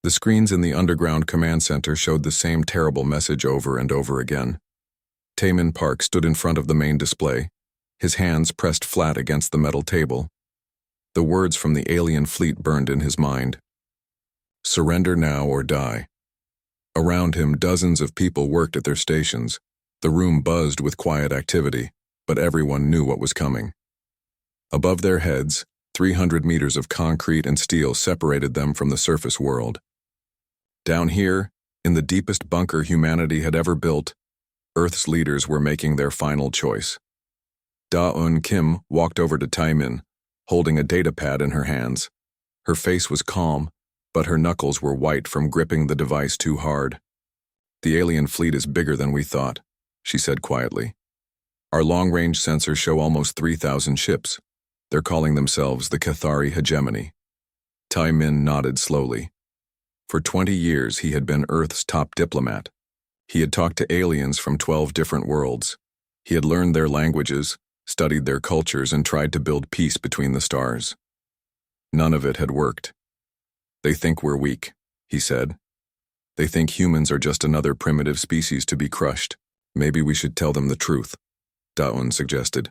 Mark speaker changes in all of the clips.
Speaker 1: The screens in the underground command center showed the same terrible message over and over again. Taemin Park stood in front of the main display, his hands pressed flat against the metal table. The words from the alien fleet burned in his mind. Surrender now or die. Around him, dozens of people worked at their stations. The room buzzed with quiet activity, but everyone knew what was coming. Above their heads, 300 meters of concrete and steel separated them from the surface world. Down here, in the deepest bunker humanity had ever built, Earth's leaders were making their final choice. Da-eun Kim walked over to Taemin, holding a datapad in her hands. Her face was calm, but her knuckles were white from gripping the device too hard. "The alien fleet is bigger than we thought," she said quietly. "Our long-range sensors show almost 3,000 ships. They're calling themselves the Cathari Hegemony." Taemin nodded slowly. For 20 years, he had been Earth's top diplomat. He had talked to aliens from 12 different worlds. He had learned their languages, studied their cultures, and tried to build peace between the stars. None of it had worked. "They think we're weak," he said. "They think humans are just another primitive species to be crushed. Maybe we should tell them the truth," Da-eun suggested.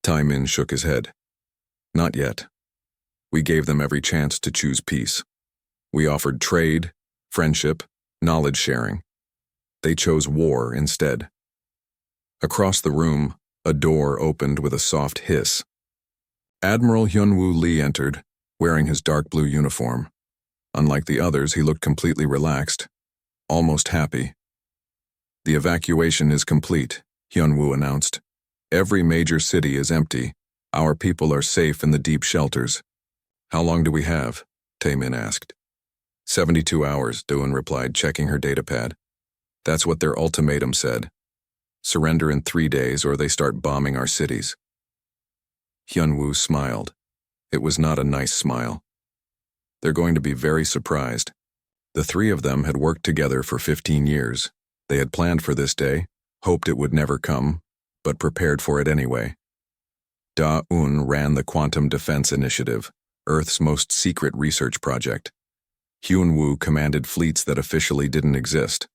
Speaker 1: Taemin shook his head. "Not yet. We gave them every chance to choose peace. We offered trade, friendship, knowledge sharing. They chose war instead." Across the room, a door opened with a soft hiss. Admiral Hyunwoo Lee entered, wearing his dark blue uniform. Unlike the others, he looked completely relaxed, almost happy. "The evacuation is complete," Hyunwoo announced. "Every major city is empty. Our people are safe in the deep shelters." "How long do we have?" Taemin asked. 72 hours, Da-eun replied, checking her datapad. "That's what their ultimatum said. Surrender in 3 days or they start bombing our cities." Hyunwoo smiled. It was not a nice smile. "They're going to be very surprised." The three of them had worked together for 15 years. They had planned for this day, hoped it would never come, but prepared for it anyway. Da-eun ran the Quantum Defense Initiative, Earth's most secret research project. Hyunwoo commanded fleets that officially didn't exist.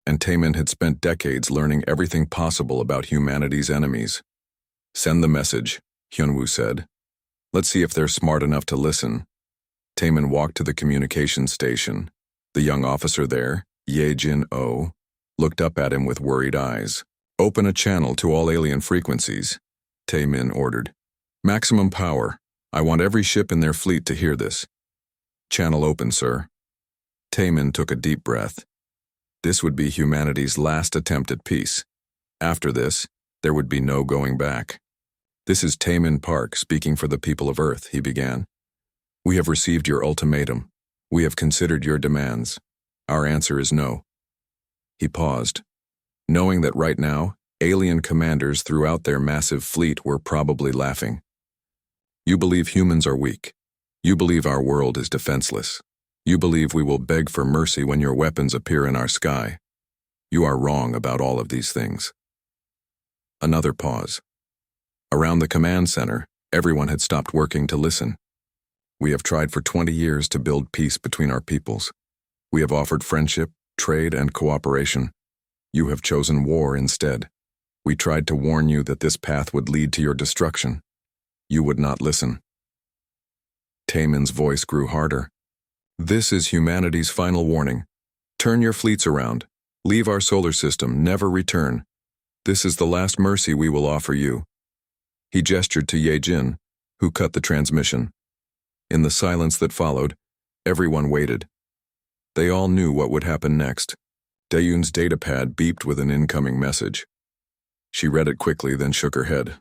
Speaker 1: And Taemin had spent decades learning everything possible about humanity's enemies. "Send the message," Hyunwoo said. "Let's see if they're smart enough to listen." Taemin walked to the communications station. The young officer there, Ye-jin-oh, looked up at him with worried eyes. "Open a channel to all alien frequencies," Taemin ordered. "Maximum power. I want every ship in their fleet to hear this." "Channel open, sir." Taemin took a deep breath. This would be humanity's last attempt at peace. After this, there would be no going back. "This is Taemin Park speaking for the people of Earth," he began. "We have received your ultimatum. We have considered your demands. Our answer is no." He paused, knowing that right now, alien commanders throughout their massive fleet were probably laughing. "You believe humans are weak. You believe our world is defenseless. You believe we will beg for mercy when your weapons appear in our sky. You are wrong about all of these things." Another pause. Around the command center, everyone had stopped working to listen. "We have tried for 20 years to build peace between our peoples. We have offered friendship, trade, and cooperation. You have chosen war instead. We tried to warn you that this path would lead to your destruction. You would not listen." Taemin's voice grew harder. "This is humanity's final warning. Turn your fleets around. Leave our solar system. Never return. This is the last mercy we will offer you." He gestured to Ye-jin, who cut the transmission. In the silence that followed, everyone waited. They all knew what would happen next. Daeun's datapad beeped with an incoming message. She read it quickly, then shook her head.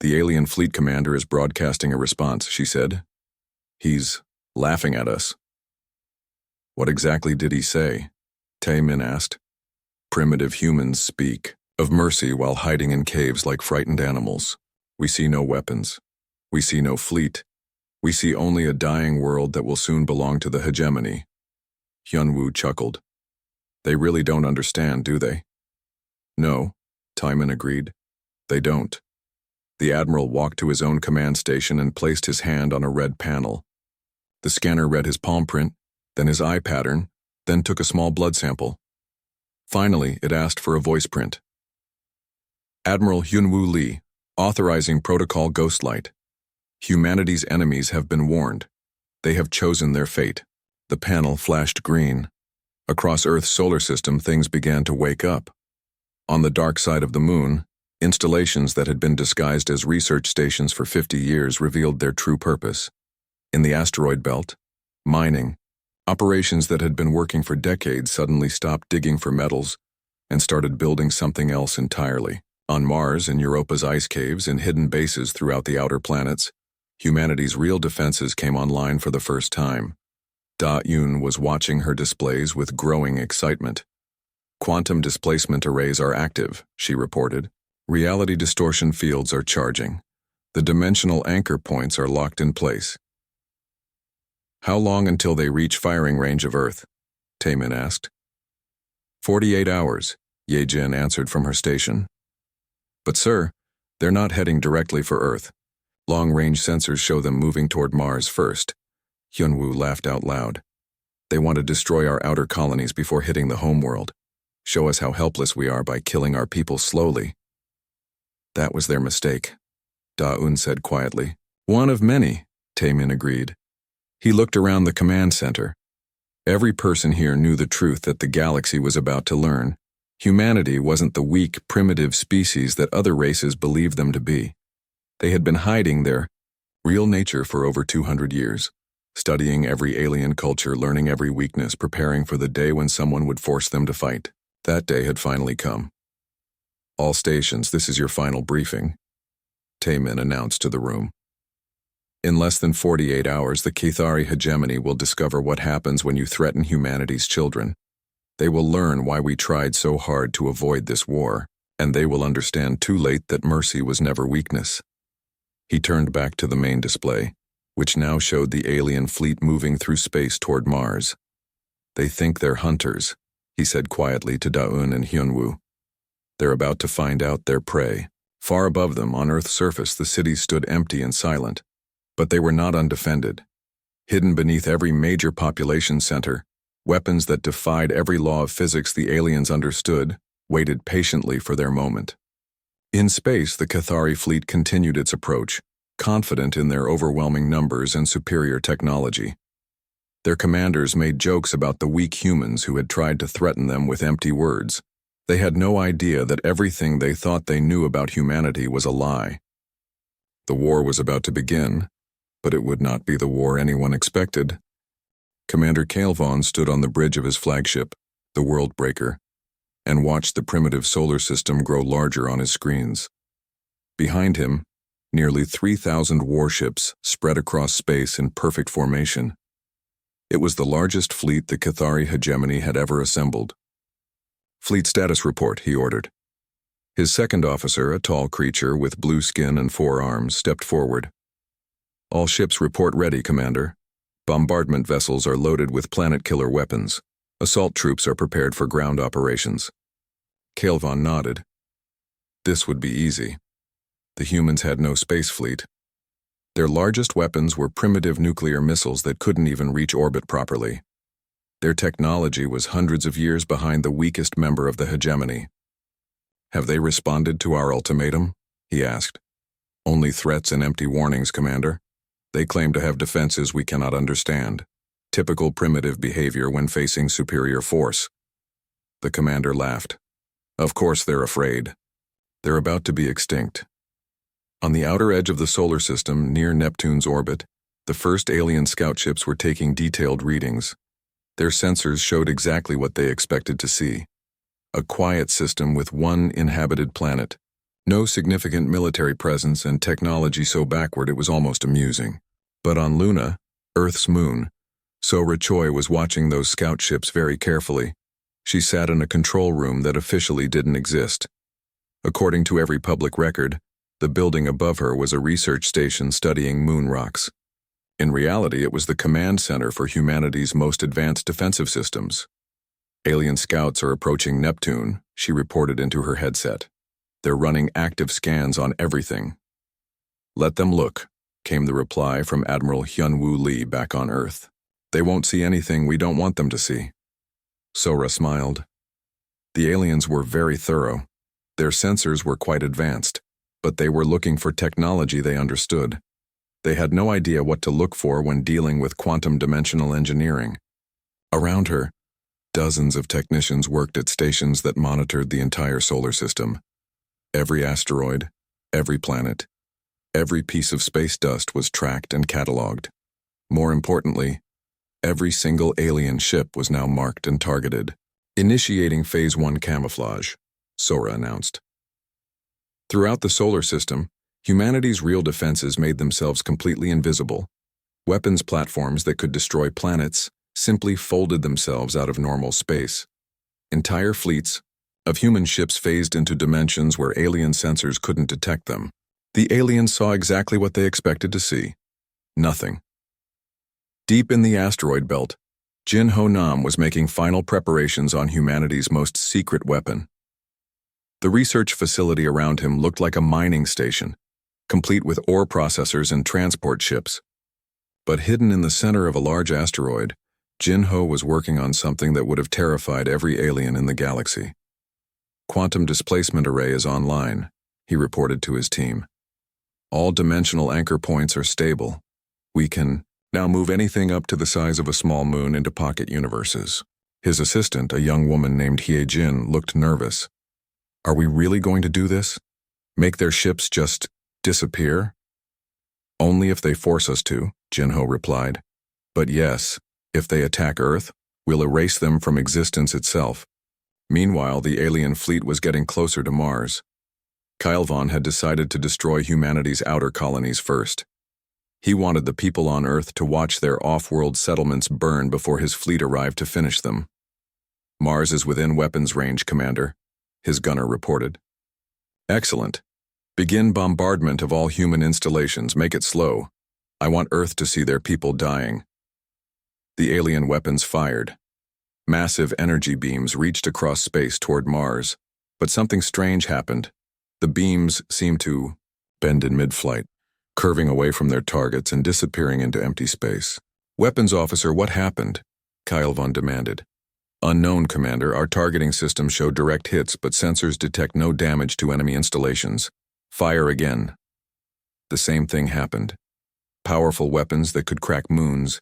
Speaker 1: "The alien fleet commander is broadcasting a response," she said. "He's laughing at us." "What exactly did he say?" Taemin asked. "Primitive humans speak of mercy while hiding in caves like frightened animals. We see no weapons. We see no fleet. We see only a dying world that will soon belong to the hegemony." Hyunwoo chuckled. "They really don't understand, do they?" "No," Taemin agreed. "They don't." The admiral walked to his own command station and placed his hand on a red panel. The scanner read his palm print, then his eye pattern, then took a small blood sample. Finally, it asked for a voice print. Admiral Hyunwoo Lee, authorizing Protocol Ghostlight. Humanity's enemies have been warned. They have chosen their fate. The panel flashed green. Across Earth's solar system, things began to wake up. On the dark side of the moon, installations that had been disguised as research stations for 50 years revealed their true purpose. In the asteroid belt, mining, operations that had been working for decades suddenly stopped digging for metals and started building something else entirely. On Mars, in Europa's ice caves, and hidden bases throughout the outer planets, humanity's real defenses came online for the first time. Da-Eun was watching her displays with growing excitement. Quantum displacement arrays are active, she reported. Reality distortion fields are charging. The dimensional anchor points are locked in place. How long until they reach firing range of Earth? Taemin asked. 48 hours, Ye-Jin answered from her station. But sir, they're not heading directly for Earth. Long-range sensors show them moving toward Mars first. Hyunwoo laughed out loud. They want to destroy our outer colonies before hitting the homeworld. Show us how helpless we are by killing our people slowly. That was their mistake, Da-Eun said quietly. One of many, Taemin agreed. He looked around the command center. Every person here knew the truth that the galaxy was about to learn. Humanity wasn't the weak, primitive species that other races believed them to be. They had been hiding their real nature for over 200 years, studying every alien culture, learning every weakness, preparing for the day when someone would force them to fight. That day had finally come. All stations, this is your final briefing, Taemin announced to the room. In less than 48 hours, the Cathari hegemony will discover what happens when you threaten humanity's children. They will learn why we tried so hard to avoid this war, and they will understand too late that mercy was never weakness. He turned back to the main display, which now showed the alien fleet moving through space toward Mars. They think they're hunters, he said quietly to Da-Eun and Hyunwoo. They're about to find out their prey. Far above them, on Earth's surface, the cities stood empty and silent. But they were not undefended. Hidden beneath every major population center, weapons that defied every law of physics the aliens understood, waited patiently for their moment. In space, the Cathari fleet continued its approach, confident in their overwhelming numbers and superior technology. Their commanders made jokes about the weak humans who had tried to threaten them with empty words. They had no idea that everything they thought they knew about humanity was a lie. The war was about to begin, but it would not be the war anyone expected. Commander Kael'van stood on the bridge of his flagship, the Worldbreaker, and watched the primitive solar system grow larger on his screens. Behind him, nearly 3,000 warships spread across space in perfect formation. It was the largest fleet the Cathari hegemony had ever assembled. Fleet status report, he ordered. His second officer, a tall creature with blue skin and 4 arms, stepped forward. All ships report ready, Commander. Bombardment vessels are loaded with planet-killer weapons. Assault troops are prepared for ground operations. Kael'van nodded. This would be easy. The humans had no space fleet. Their largest weapons were primitive nuclear missiles that couldn't even reach orbit properly. Their technology was hundreds of years behind the weakest member of the hegemony. Have they responded to our ultimatum? He asked. Only threats and empty warnings, Commander. They claim to have defenses we cannot understand. Typical primitive behavior when facing superior force. The commander laughed. Of course they're afraid. They're about to be extinct. On the outer edge of the solar system, near Neptune's orbit, the first alien scout ships were taking detailed readings. Their sensors showed exactly what they expected to see. A quiet system with one inhabited planet. No significant military presence and technology so backward it was almost amusing. But on Luna, Earth's moon, Sora Choi was watching those scout ships very carefully. She sat in a control room that officially didn't exist. According to every public record, the building above her was a research station studying moon rocks. In reality, it was the command center for humanity's most advanced defensive systems. Alien scouts are approaching Neptune, she reported into her headset. They're running active scans on everything. Let them look, came the reply from Admiral Hyunwoo Lee back on Earth. They won't see anything we don't want them to see. Sora smiled. The aliens were very thorough. Their sensors were quite advanced, but they were looking for technology they understood. They had no idea what to look for when dealing with quantum dimensional engineering. Around her, dozens of technicians worked at stations that monitored the entire solar system. Every asteroid, every planet, every piece of space dust was tracked and catalogued. More importantly, every single alien ship was now marked and targeted. Initiating Phase 1 camouflage, Sora announced. Throughout the solar system, humanity's real defenses made themselves completely invisible. Weapons platforms that could destroy planets simply folded themselves out of normal space. Entire fleets of human ships phased into dimensions where alien sensors couldn't detect them. The aliens saw exactly what they expected to see. Nothing. Deep in the asteroid belt, Jin Ho Nam was making final preparations on humanity's most secret weapon. The research facility around him looked like a mining station, complete with ore processors and transport ships. But hidden in the center of a large asteroid, Jin Ho was working on something that would have terrified every alien in the galaxy. Quantum displacement array is online, he reported to his team. All dimensional anchor points are stable. We can now move anything up to the size of a small moon into pocket universes. His assistant, a young woman named Hye Jin, looked nervous. Are we really going to do this? Make their ships just disappear? Only if they force us to, Jin Ho replied. But yes, if they attack Earth, we'll erase them from existence itself. Meanwhile, the alien fleet was getting closer to Mars. Kylvon had decided to destroy humanity's outer colonies first. He wanted the people on Earth to watch their off-world settlements burn before his fleet arrived to finish them. Mars is within weapons range, Commander, his gunner reported. Excellent. Begin bombardment of all human installations. Make it slow. I want Earth to see their people dying. The alien weapons fired. Massive energy beams reached across space toward Mars, but something strange happened. The beams seemed to bend in mid-flight, curving away from their targets and disappearing into empty space. Weapons officer, what happened? Kylvon demanded. Unknown, Commander. Our targeting system showed direct hits, but sensors detect no damage to enemy installations. Fire again. The same thing happened. Powerful weapons that could crack moons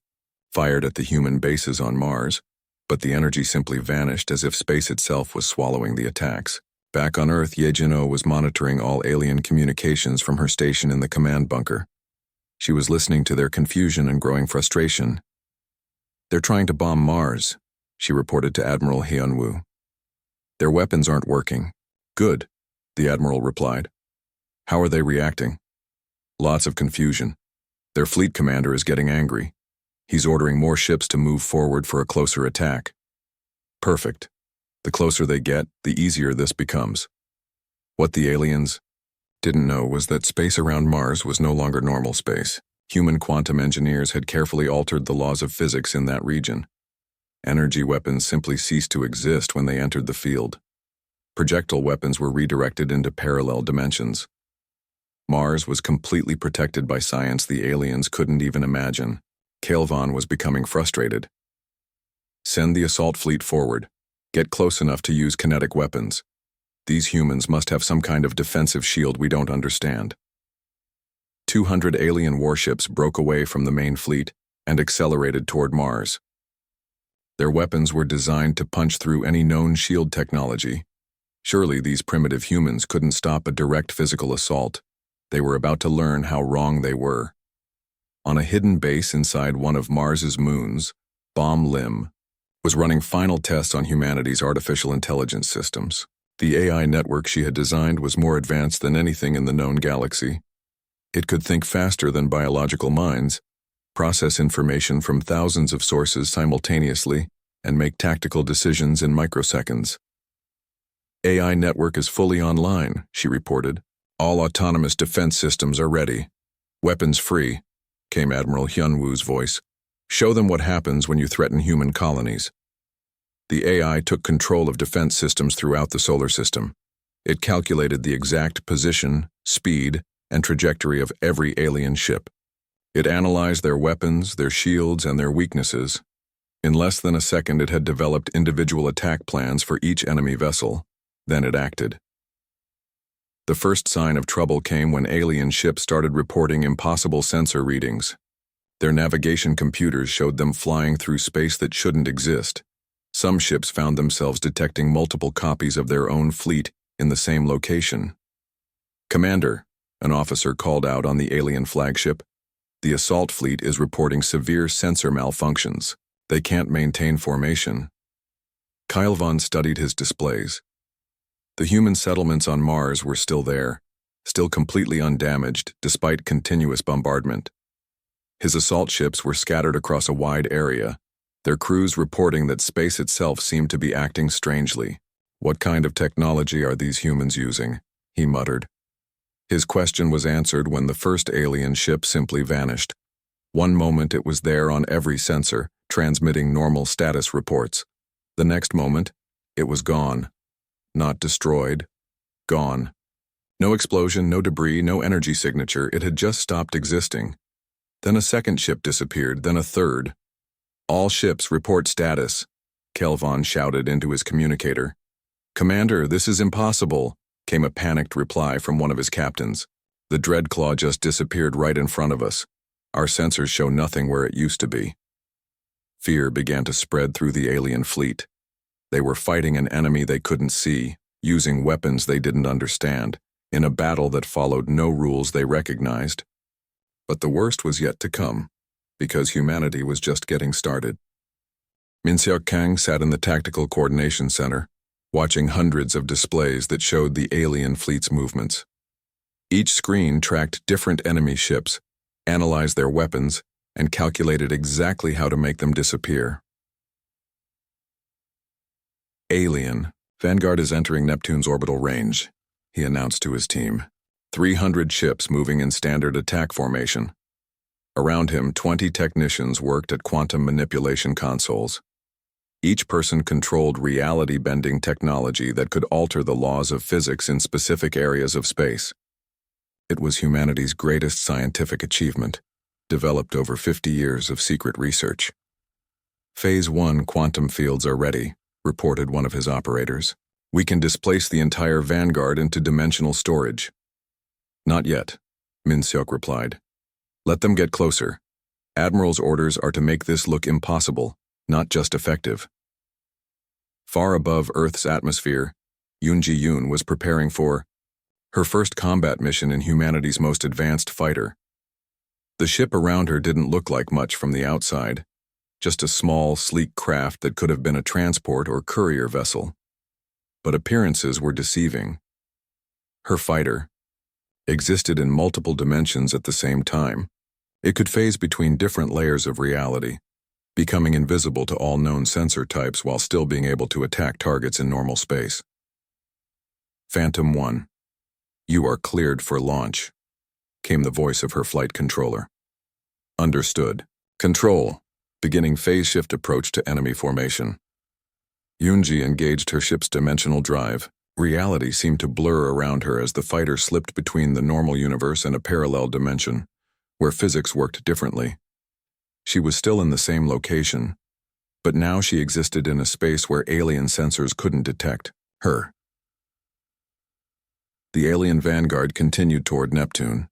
Speaker 1: fired at the human bases on Mars, but the energy simply vanished as if space itself was swallowing the attacks. Back on Earth, Ye Jin-Oh was monitoring all alien communications from her station in the command bunker. She was listening to their confusion and growing frustration. They're trying to bomb Mars, she reported to Admiral Hyun-woo. Their weapons aren't working. Good, the Admiral replied. How are they reacting? Lots of confusion. Their fleet commander is getting angry. He's ordering more ships to move forward for a closer attack. Perfect. The closer they get, the easier this becomes. What the aliens didn't know was that space around Mars was no longer normal space. Human quantum engineers had carefully altered the laws of physics in that region. Energy weapons simply ceased to exist when they entered the field. Projectile weapons were redirected into parallel dimensions. Mars was completely protected by science the aliens couldn't even imagine. Kylvon was becoming frustrated. Send the assault fleet forward. Get close enough to use kinetic weapons. These humans must have some kind of defensive shield we don't understand. 200 alien warships broke away from the main fleet and accelerated toward Mars. Their weapons were designed to punch through any known shield technology. Surely these primitive humans couldn't stop a direct physical assault. They were about to learn how wrong they were. On a hidden base inside one of Mars's moons, Bomb Lim was running final tests on humanity's artificial intelligence systems. The AI network she had designed was more advanced than anything in the known galaxy. It could think faster than biological minds, process information from thousands of sources simultaneously, and make tactical decisions in microseconds. AI network is fully online, she reported. All autonomous defense systems are ready. Weapons free, came Admiral Hyun-woo's voice. Show them what happens when you threaten human colonies. The AI took control of defense systems throughout the solar system. It calculated the exact position, speed, and trajectory of every alien ship. It analyzed their weapons, their shields, and their weaknesses. In less than a second, it had developed individual attack plans for each enemy vessel. Then it acted. The first sign of trouble came when alien ships started reporting impossible sensor readings. Their navigation computers showed them flying through space that shouldn't exist. Some ships found themselves detecting multiple copies of their own fleet in the same location. "Commander," an officer called out on the alien flagship, "the assault fleet is reporting severe sensor malfunctions. They can't maintain formation." Kylvon studied his displays. The human settlements on Mars were still there, still completely undamaged despite continuous bombardment. His assault ships were scattered across a wide area, their crews reporting that space itself seemed to be acting strangely. "What kind of technology are these humans using?" he muttered. His question was answered when the first alien ship simply vanished. One moment it was there on every sensor, transmitting normal status reports. The next moment, it was gone. Not destroyed. Gone. No explosion, no debris, no energy signature. It had just stopped existing. Then a second ship disappeared, then a third. "All ships report status," Kelvon shouted into his communicator. "Commander, this is impossible," came a panicked reply from one of his captains. "The Dreadclaw just disappeared right in front of us. Our sensors show nothing where it used to be." Fear began to spread through the alien fleet. They were fighting an enemy they couldn't see, using weapons they didn't understand, in a battle that followed no rules they recognized. But the worst was yet to come, because humanity was just getting started. Minseok Kang sat in the Tactical Coordination Center, watching hundreds of displays that showed the alien fleet's movements. Each screen tracked different enemy ships, analyzed their weapons, and calculated exactly how to make them disappear. "Alien, Vanguard is entering Neptune's orbital range," he announced to his team. 300 ships moving in standard attack formation. Around him, 20 technicians worked at quantum manipulation consoles. Each person controlled reality-bending technology that could alter the laws of physics in specific areas of space. It was humanity's greatest scientific achievement, developed over 50 years of secret research. "Phase 1 quantum fields are ready," reported one of his operators. "We can displace the entire Vanguard into dimensional storage." "Not yet," Minseok replied. "Let them get closer. Admiral's orders are to make this look impossible, not just effective." Far above Earth's atmosphere, Yoonji Yoon was preparing for her first combat mission in humanity's most advanced fighter. The ship around her didn't look like much from the outside, just a small, sleek craft that could have been a transport or courier vessel. But appearances were deceiving. Her fighter existed in multiple dimensions at the same time. It could phase between different layers of reality, becoming invisible to all known sensor types while still being able to attack targets in normal space. "Phantom 1, you are cleared for launch," came the voice of her flight controller. "Understood. Control, beginning phase shift approach to enemy formation." Yoonji engaged her ship's dimensional drive. Reality seemed to blur around her as the fighter slipped between the normal universe and a parallel dimension, where physics worked differently. She was still in the same location, but now she existed in a space where alien sensors couldn't detect her. The alien Vanguard continued toward Neptune,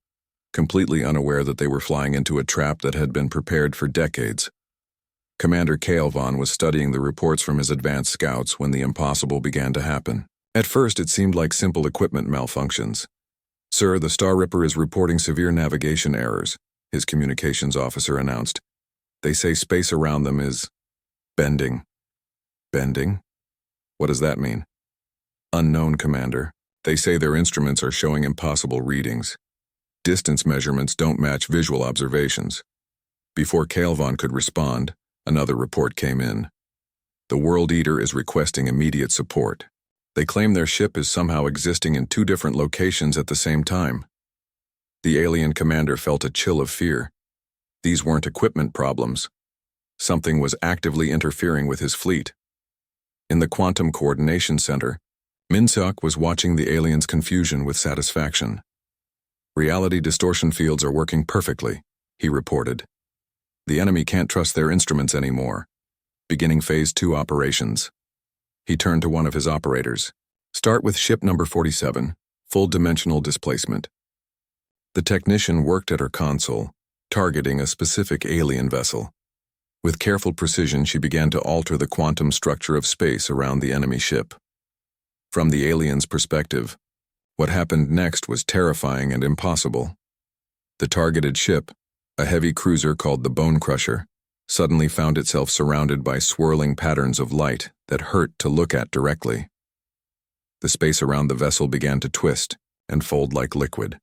Speaker 1: completely unaware that they were flying into a trap that had been prepared for decades. Commander Kaelvon was studying the reports from his advanced scouts when the impossible began to happen. At first, it seemed like simple equipment malfunctions. "Sir, the Star Ripper is reporting severe navigation errors," his communications officer announced. "They say space around them is bending." "Bending? What does that mean?" "Unknown, Commander. They say their instruments are showing impossible readings. Distance measurements don't match visual observations." Before Kaelvon could respond, another report came in. "The World Eater is requesting immediate support. They claim their ship is somehow existing in 2 different locations at the same time." The alien commander felt a chill of fear. These weren't equipment problems. Something was actively interfering with his fleet. In the Quantum Coordination Center, Minseok was watching the aliens' confusion with satisfaction. "Reality distortion fields are working perfectly," he reported. "The enemy can't trust their instruments anymore. Beginning Phase 2 operations." He turned to one of his operators. "Start with ship number 47, full dimensional displacement." The technician worked at her console, targeting a specific alien vessel. With careful precision, she began to alter the quantum structure of space around the enemy ship. From the alien's perspective, what happened next was terrifying and impossible. The targeted ship, a heavy cruiser called the Bone Crusher, suddenly found itself surrounded by swirling patterns of light that hurt to look at directly. The space around the vessel began to twist and fold like liquid.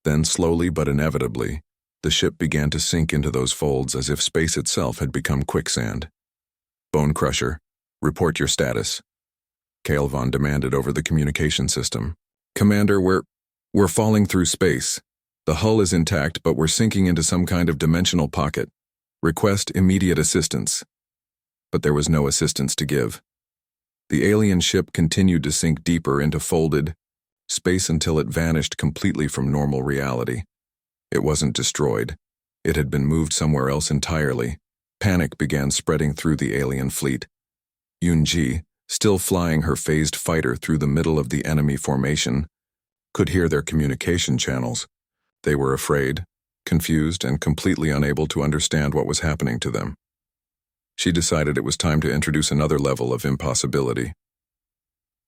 Speaker 1: Then, slowly but inevitably, the ship began to sink into those folds as if space itself had become quicksand. "Bone Crusher, report your status," Kael'van demanded over the communication system. "Commander, we're falling through space. The hull is intact, but we're sinking into some kind of dimensional pocket. Request immediate assistance." But there was no assistance to give. The alien ship continued to sink deeper into folded space until it vanished completely from normal reality. It wasn't destroyed. It had been moved somewhere else entirely. Panic began spreading through the alien fleet. Yunji, still flying her phased fighter through the middle of the enemy formation, could hear their communication channels. They were afraid, confused, and completely unable to understand what was happening to them. She decided it was time to introduce another level of impossibility.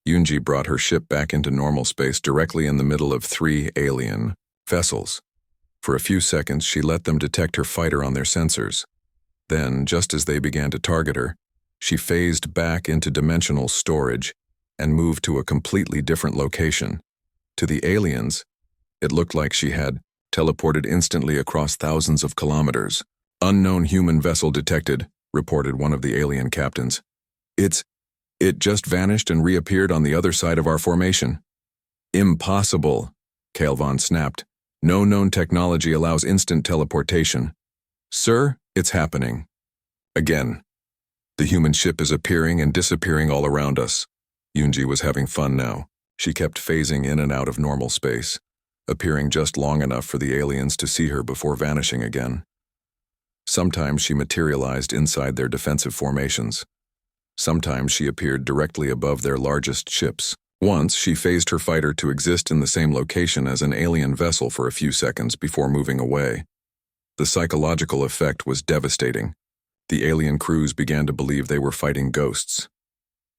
Speaker 1: Yunji brought her ship back into normal space directly in the middle of 3 alien vessels. For a few seconds, she let them detect her fighter on their sensors. Then, just as they began to target her, she phased back into dimensional storage and moved to a completely different location. To the aliens, it looked like she had teleported instantly across thousands of kilometers. "Unknown human vessel detected," reported one of the alien captains. It just vanished and reappeared on the other side of our formation." "Impossible," Kael'van snapped. "No known technology allows instant teleportation." "Sir, it's happening. Again. The human ship is appearing and disappearing all around us." Yunji was having fun now. She kept phasing in and out of normal space, appearing just long enough for the aliens to see her before vanishing again. Sometimes she materialized inside their defensive formations. Sometimes she appeared directly above their largest ships. Once, she phased her fighter to exist in the same location as an alien vessel for a few seconds before moving away. The psychological effect was devastating. The alien crews began to believe they were fighting ghosts.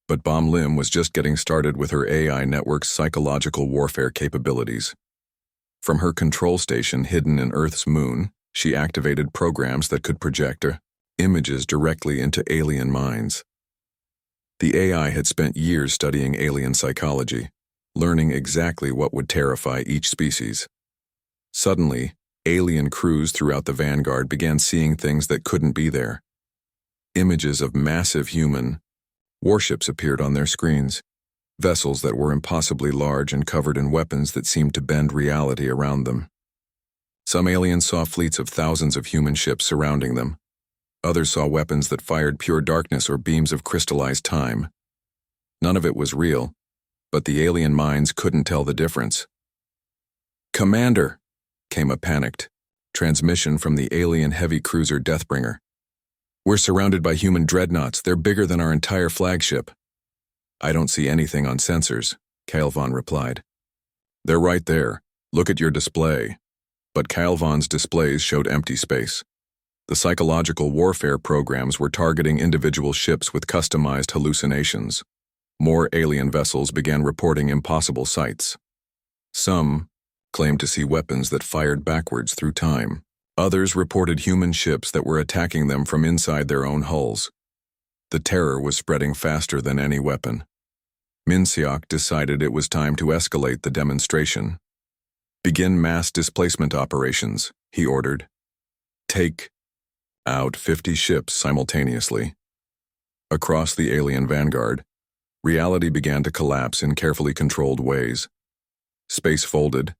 Speaker 1: But Bom Lim was just getting started with her AI network's psychological warfare capabilities. From her control station hidden in Earth's moon, she activated programs that could project images directly into alien minds. The AI had spent years studying alien psychology, learning exactly what would terrify each species. Suddenly, alien crews throughout the Vanguard began seeing things that couldn't be there. Images of massive human warships appeared on their screens, vessels that were impossibly large and covered in weapons that seemed to bend reality around them. Some aliens saw fleets of thousands of human ships surrounding them. Others saw weapons that fired pure darkness or beams of crystallized time. None of it was real, but the alien minds couldn't tell the difference. "Commander," came a panicked transmission from the alien heavy cruiser Deathbringer. "We're surrounded by human dreadnoughts. They're bigger than our entire flagship." "I don't see anything on sensors," Kael'van replied. "They're right there. Look at your display." But Kael'van's displays showed empty space. The psychological warfare programs were targeting individual ships with customized hallucinations. More alien vessels began reporting impossible sights. Some claimed to see weapons that fired backwards through time. Others reported human ships that were attacking them from inside their own hulls. The terror was spreading faster than any weapon. Minseok decided it was time to escalate the demonstration. "Begin mass displacement operations," he ordered. "Take out 50 ships simultaneously." Across the alien Vanguard, reality began to collapse in carefully controlled ways. Space folded,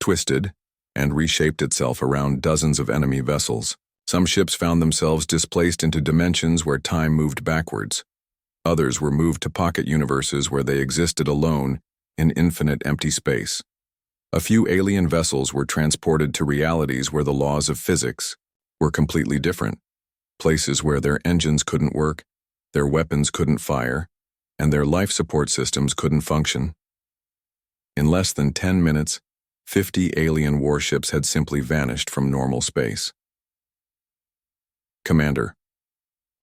Speaker 1: twisted, and reshaped itself around dozens of enemy vessels. Some ships found themselves displaced into dimensions where time moved backwards. Others were moved to pocket universes where they existed alone in infinite empty space. A few alien vessels were transported to realities where the laws of physics were completely different, places where their engines couldn't work, their weapons couldn't fire, and their life support systems couldn't function. In less than 10 minutes, 50 alien warships had simply vanished from normal space. Commander.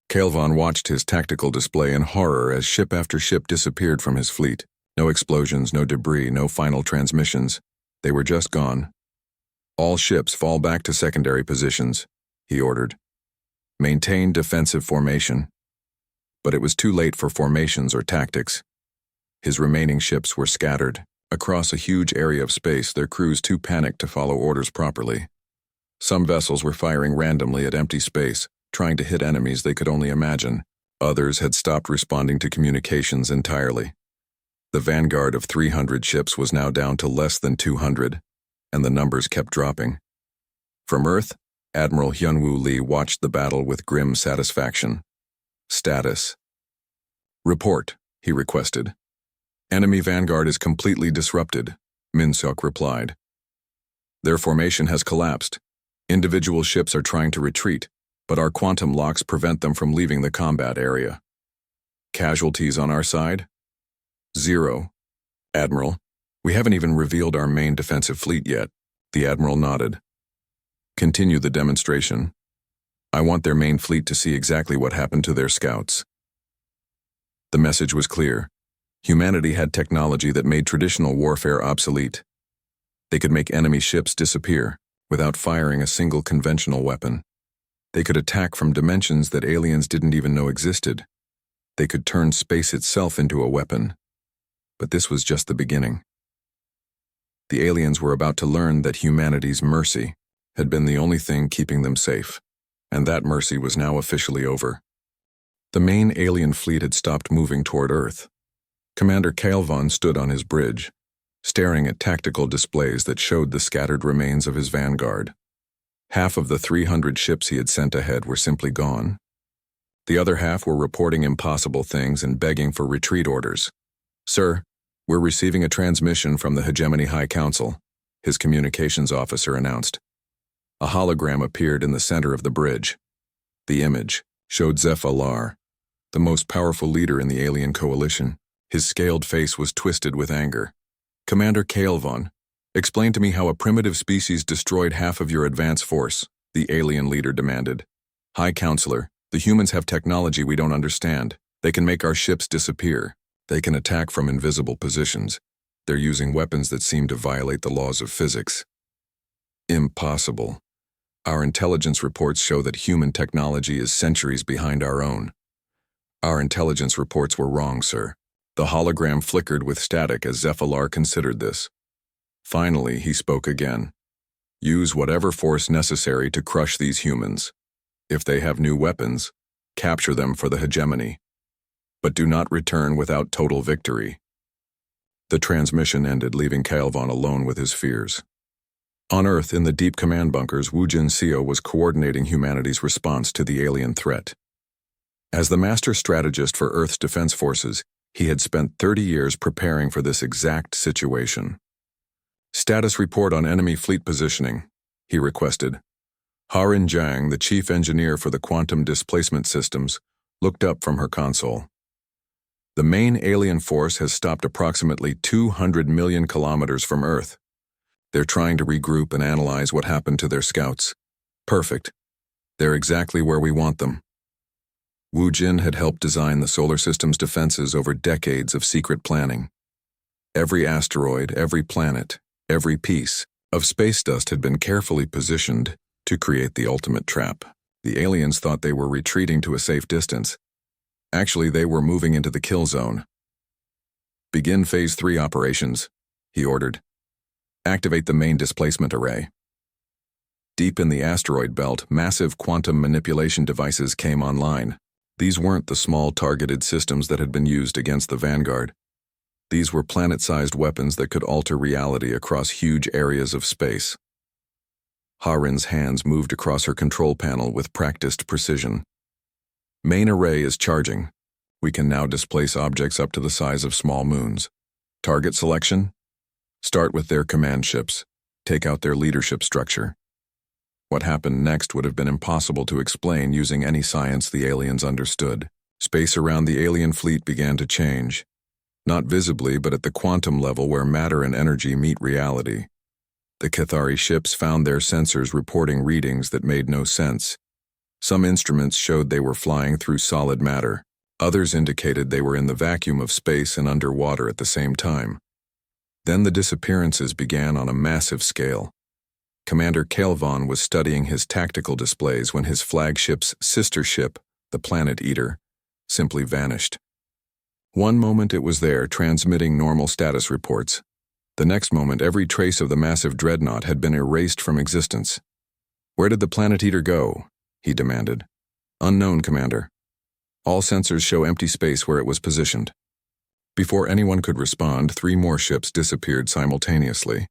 Speaker 1: Kael'van watched his tactical display in horror as ship after ship disappeared from his fleet. No explosions, no debris, no final transmissions. They were just gone. All ships fall back to secondary positions, he ordered. Maintain defensive formation. But it was too late for formations or tactics. His remaining ships were scattered across a huge area of space, their crews too panicked to follow orders properly. Some vessels were firing randomly at empty space, trying to hit enemies they could only imagine. Others had stopped responding to communications entirely. The vanguard of 300 ships was now down to less than 200, and the numbers kept dropping. From Earth, Admiral Hyunwoo Lee watched the battle with grim satisfaction. Status. Report, he requested. Enemy vanguard is completely disrupted, Min-seok replied. Their formation has collapsed. Individual ships are trying to retreat, but our quantum locks prevent them from leaving the combat area. Casualties on our side? 0. Admiral, we haven't even revealed our main defensive fleet yet, the Admiral nodded. Continue the demonstration. I want their main fleet to see exactly what happened to their scouts. The message was clear. Humanity had technology that made traditional warfare obsolete. They could make enemy ships disappear without firing a single conventional weapon. They could attack from dimensions that aliens didn't even know existed. They could turn space itself into a weapon. But this was just the beginning. The aliens were about to learn that humanity's mercy had been the only thing keeping them safe, and that mercy was now officially over. The main alien fleet had stopped moving toward Earth. Commander Kael'van stood on his bridge, staring at tactical displays that showed the scattered remains of his vanguard. Half of the 300 ships he had sent ahead were simply gone. The other half were reporting impossible things and begging for retreat orders. Sir, we're receiving a transmission from the Hegemony High Council, his communications officer announced. A hologram appeared in the center of the bridge. The image showed Zephalar, the most powerful leader in the alien coalition. His scaled face was twisted with anger. Commander Kael'van, explain to me how a primitive species destroyed half of your advance force, the alien leader demanded. High Counselor, the humans have technology we don't understand. They can make our ships disappear. They can attack from invisible positions. They're using weapons that seem to violate the laws of physics. Impossible. Our intelligence reports show that human technology is centuries behind our own. Our intelligence reports were wrong, sir. The hologram flickered with static as Zephalar considered this. Finally, he spoke again. Use whatever force necessary to crush these humans. If they have new weapons, capture them for the hegemony. But do not return without total victory. The transmission ended, leaving Kael'van alone with his fears. On Earth, in the deep command bunkers, Woojin Seo was coordinating humanity's response to the alien threat. As the master strategist for Earth's defense forces, he had spent 30 years preparing for this exact situation. Status report on enemy fleet positioning, he requested. Harin Jiang, the chief engineer for the quantum displacement systems, looked up from her console. The main alien force has stopped approximately 200 million kilometers from Earth. They're trying to regroup and analyze what happened to their scouts. Perfect. They're exactly where we want them. Wu Jin had helped design the solar system's defenses over decades of secret planning. Every asteroid, every planet, every piece of space dust had been carefully positioned to create the ultimate trap. The aliens thought they were retreating to a safe distance. Actually, they were moving into the kill zone. Begin Phase 3 operations, he ordered. Activate the main displacement array. Deep in the asteroid belt, massive quantum manipulation devices came online. These weren't the small targeted systems that had been used against the Vanguard. These were planet-sized weapons that could alter reality across huge areas of space. Harin's hands moved across her control panel with practiced precision. Main array is charging. We can now displace objects up to the size of small moons. Target selection? Start with their command ships. Take out their leadership structure. What happened next would have been impossible to explain using any science the aliens understood. Space around the alien fleet began to change. Not visibly, but at the quantum level where matter and energy meet reality. The Cathari ships found their sensors reporting readings that made no sense. Some instruments showed they were flying through solid matter. Others indicated they were in the vacuum of space and underwater at the same time. Then the disappearances began on a massive scale. Commander Kelvon was studying his tactical displays when his flagship's sister ship, the Planet Eater, simply vanished. One moment it was there, transmitting normal status reports. The next moment, every trace of the massive dreadnought had been erased from existence. "Where did the Planet Eater go?" he demanded. "Unknown, Commander. All sensors show empty space where it was positioned." Before anyone could respond, 3 more ships disappeared simultaneously.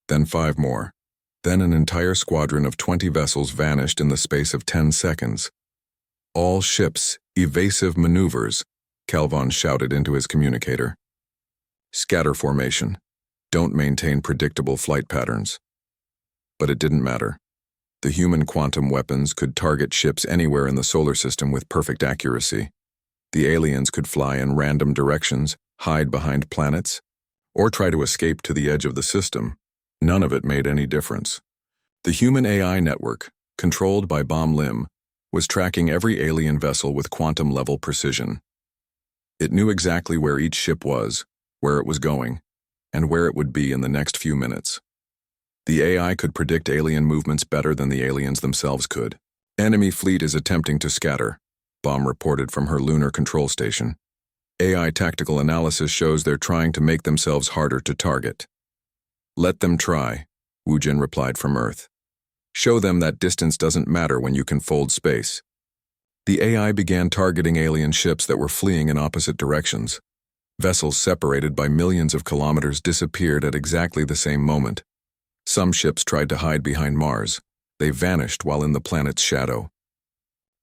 Speaker 1: Then 5 more. Then an entire squadron of 20 vessels vanished in the space of 10 seconds. "All ships, evasive maneuvers," Kelvon shouted into his communicator. "Scatter formation. Don't maintain predictable flight patterns." But it didn't matter. The human quantum weapons could target ships anywhere in the solar system with perfect accuracy. The aliens could fly in random directions, hide behind planets, or try to escape to the edge of the system. None of it made any difference. The human AI network, controlled by Bom Lim, was tracking every alien vessel with quantum-level precision. It knew exactly where each ship was, where it was going, and where it would be in the next few minutes. The AI could predict alien movements better than the aliens themselves could. "Enemy fleet is attempting to scatter," Bom reported from her lunar control station. "AI tactical analysis shows they're trying to make themselves harder to target." "Let them try," Wu Jin replied from Earth. "Show them that distance doesn't matter when you can fold space." The AI began targeting alien ships that were fleeing in opposite directions. Vessels separated by millions of kilometers disappeared at exactly the same moment. Some ships tried to hide behind Mars. They vanished while in the planet's shadow.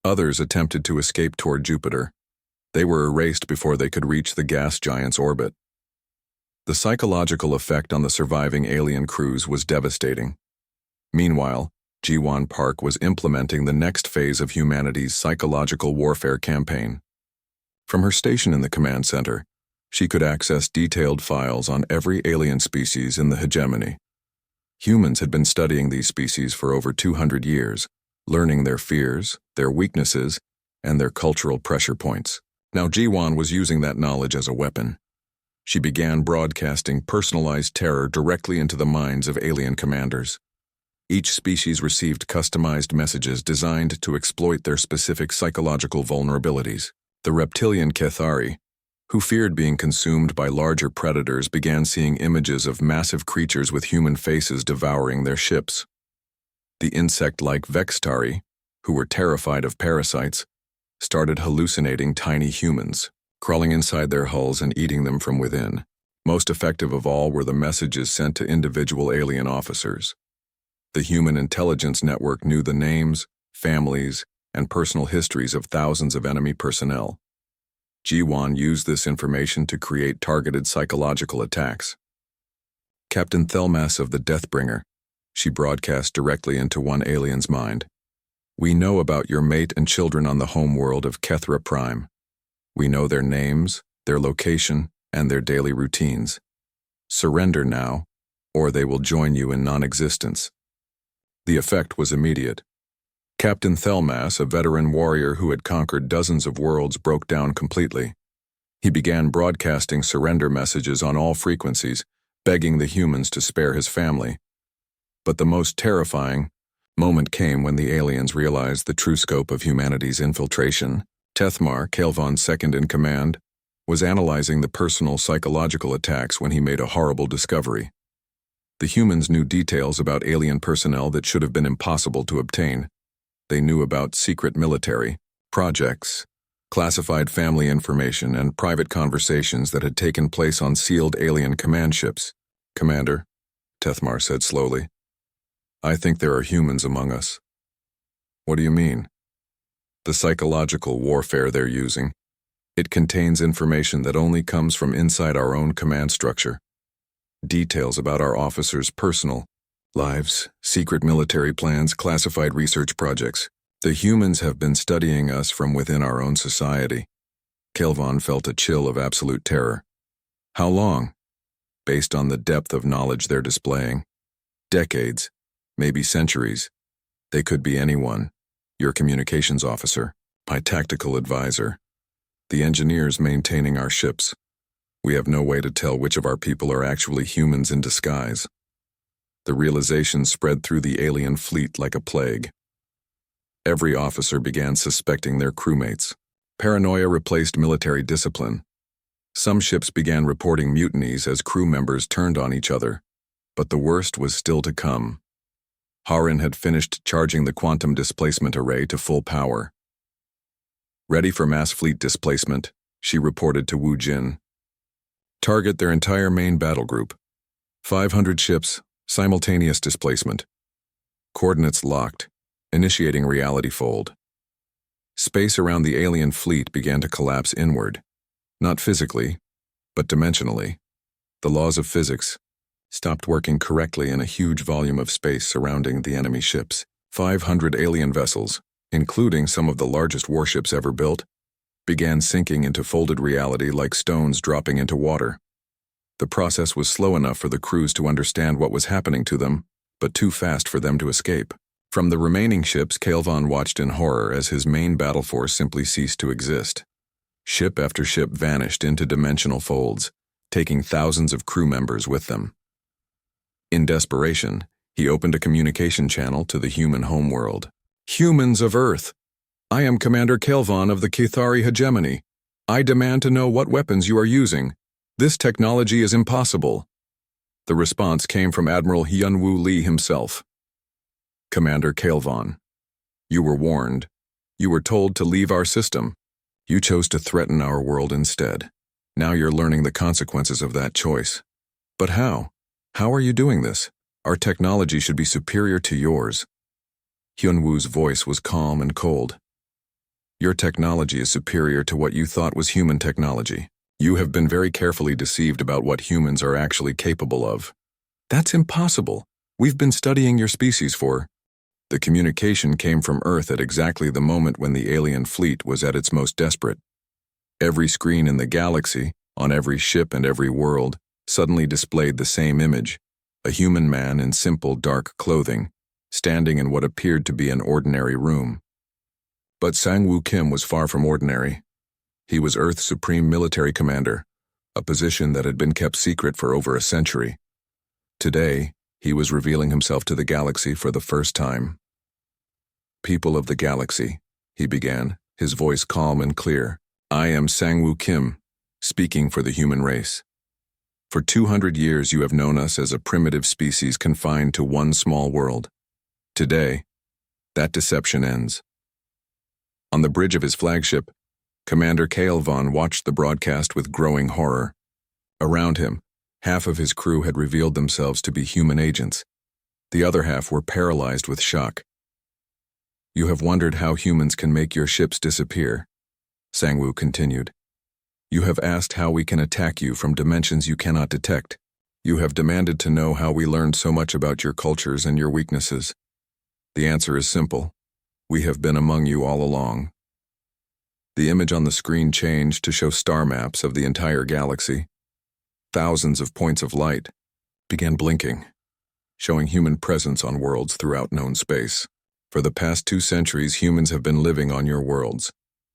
Speaker 1: Others attempted to escape toward Jupiter. They were erased before they could reach the gas giant's orbit. The psychological effect on the surviving alien crews was devastating. Meanwhile, Ji-Wan Park was implementing the next phase of humanity's psychological warfare campaign. From her station in the command center, she could access detailed files on every alien species in the hegemony. Humans had been studying these species for over 200 years, learning their fears, their weaknesses, and their cultural pressure points. Now Ji-Wan was using that knowledge as a weapon. She began broadcasting personalized terror directly into the minds of alien commanders. Each species received customized messages designed to exploit their specific psychological vulnerabilities. The reptilian Cathari, who feared being consumed by larger predators, began seeing images of massive creatures with human faces devouring their ships. The insect-like Vextari, who were terrified of parasites, started hallucinating tiny humans, crawling inside their hulls and eating them from within. Most effective of all were the messages sent to individual alien officers. The Human Intelligence Network knew the names, families, and personal histories of thousands of enemy personnel. Ji-Wan used this information to create targeted psychological attacks. "Captain Thelmas of the Deathbringer," she broadcast directly into one alien's mind. "We know about your mate and children on the homeworld of Kethra Prime. We know their names, their location, and their daily routines. Surrender now, or they will join you in non-existence." The effect was immediate. Captain Thelmas, a veteran warrior who had conquered dozens of worlds, broke down completely. He began broadcasting surrender messages on all frequencies, begging the humans to spare his family. But the most terrifying moment came when the aliens realized the true scope of humanity's infiltration. Tethmar, Kelvon's second-in-command, was analyzing the personal psychological attacks when he made a horrible discovery. The humans knew details about alien personnel that should have been impossible to obtain. They knew about secret military, projects, classified family information, and private conversations that had taken place on sealed alien command ships. "Commander," Tethmar said slowly, "I think there are humans among us." "What do you mean?" "The psychological warfare they're using. It contains information that only comes from inside our own command structure. Details about our officers' personal lives, secret military plans, classified research projects. The humans have been studying us from within our own society. Kelvon felt a chill of absolute terror. How long? Based on the depth of knowledge they're displaying. Decades, maybe centuries. They could be anyone. Your communications officer, my tactical advisor, the engineers maintaining our ships. We have no way to tell which of our people are actually humans in disguise. The realization spread through the alien fleet like a plague. Every officer began suspecting their crewmates. Paranoia replaced military discipline. Some ships began reporting mutinies as crew members turned on each other. But the worst was still to come. Harin had finished charging the quantum displacement array to full power. Ready for mass fleet displacement, she reported to Wu Jin. Target their entire main battle group. 500 ships, simultaneous displacement. Coordinates locked, initiating reality fold. Space around the alien fleet began to collapse inward. Not physically, but dimensionally. The laws of physics stopped working correctly in a huge volume of space surrounding the enemy ships. 500 alien vessels, including some of the largest warships ever built, began sinking into folded reality like stones dropping into water. The process was slow enough for the crews to understand what was happening to them, but too fast for them to escape. From the remaining ships, Kelvon watched in horror as his main battle force simply ceased to exist. Ship after ship vanished into dimensional folds, taking thousands of crew members with them. In desperation, he opened a communication channel to the human homeworld. Humans of Earth! I am Commander Kelvon of the Kithari hegemony. I demand to know what weapons you are using. This technology is impossible. The response came from Admiral Hyunwoo Lee himself. Commander Kelvon, you were warned. You were told to leave our system. You chose to threaten our world instead. Now you're learning the consequences of that choice. But how? How are you doing this? Our technology should be superior to yours. Hyunwoo's voice was calm and cold. Your technology is superior to what you thought was human technology. You have been very carefully deceived about what humans are actually capable of. That's impossible. We've been studying your species for... The communication came from Earth at exactly the moment when the alien fleet was at its most desperate. Every screen in the galaxy, on every ship and every world, suddenly displayed the same image, a human man in simple dark clothing, standing in what appeared to be an ordinary room. But Sang-Woo Kim was far from ordinary. He was Earth's supreme military commander, a position that had been kept secret for over a century. Today, he was revealing himself to the galaxy for the first time. People of the galaxy, he began, his voice calm and clear. I am Sang-Woo Kim, speaking for the human race. For 200 years you have known us as a primitive species confined to one small world. Today, that deception ends. On the bridge of his flagship, Commander Kelvon watched the broadcast with growing horror. Around him, half of his crew had revealed themselves to be human agents. The other half were paralyzed with shock. You have wondered how humans can make your ships disappear, Sang-Woo continued. You have asked how we can attack you from dimensions you cannot detect. You have demanded to know how we learned so much about your cultures and your weaknesses. The answer is simple. We have been among you all along. The image on the screen changed to show star maps of the entire galaxy. Thousands of points of light began blinking, showing human presence on worlds throughout known space. For the past 2 centuries, humans have been living on your worlds.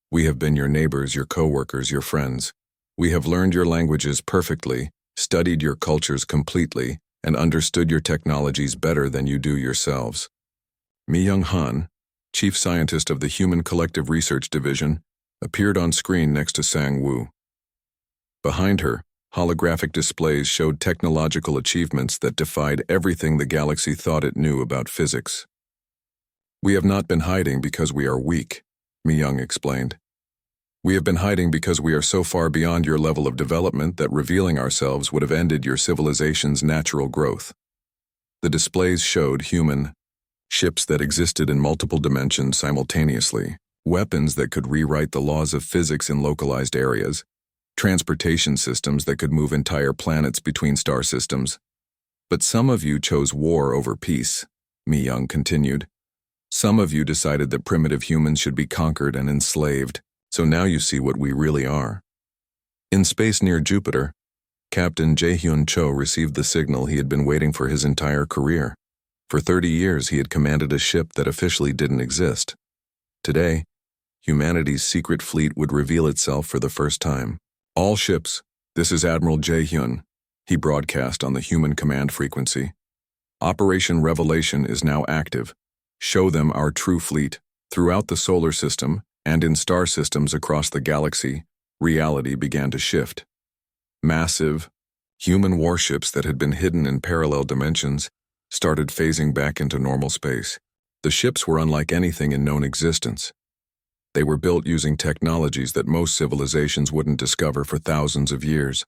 Speaker 1: We have been your neighbors, your co-workers, your friends. We have learned your languages perfectly, studied your cultures completely, and understood your technologies better than you do yourselves. Mi-Young-Han, chief scientist of the Human Collective Research Division, appeared on screen next to Sang-Woo. Behind her, holographic displays showed technological achievements that defied everything the galaxy thought it knew about physics. We have not been hiding because we are weak, Mi-Young explained. We have been hiding because we are so far beyond your level of development that revealing ourselves would have ended your civilization's natural growth. The displays showed human ships that existed in multiple dimensions simultaneously, weapons that could rewrite the laws of physics in localized areas, transportation systems that could move entire planets between star systems. But some of you chose war over peace, Mi Young continued. Some of you decided that primitive humans should be conquered and enslaved, so now you see what we really are. In space near Jupiter, Captain Jae-hyun Cho received the signal he had been waiting for his entire career. For 30 years he had commanded a ship that officially didn't exist. Today, humanity's secret fleet would reveal itself for the first time. All ships, this is Admiral Jae-hyun, he broadcast on the human command frequency. Operation Revelation is now active. Show them our true fleet. Throughout the solar system and in star systems across the galaxy, reality began to shift. Massive, human warships that had been hidden in parallel dimensions started phasing back into normal space. The ships were unlike anything in known existence. They were built using technologies that most civilizations wouldn't discover for thousands of years.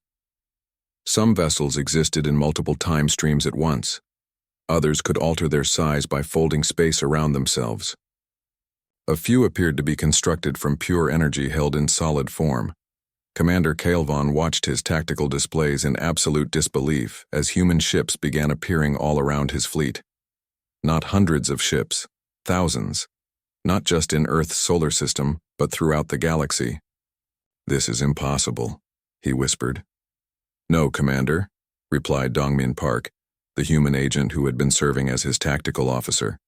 Speaker 1: Some vessels existed in multiple time streams at once. Others could alter their size by folding space around themselves. A few appeared to be constructed from pure energy held in solid form. Commander Kaelvon watched his tactical displays in absolute disbelief as human ships began appearing all around his fleet. Not hundreds of ships, thousands. Not just in Earth's solar system, but throughout the galaxy. "This is impossible," he whispered. "No, Commander," replied Dongmin Park, the human agent who had been serving as his tactical officer.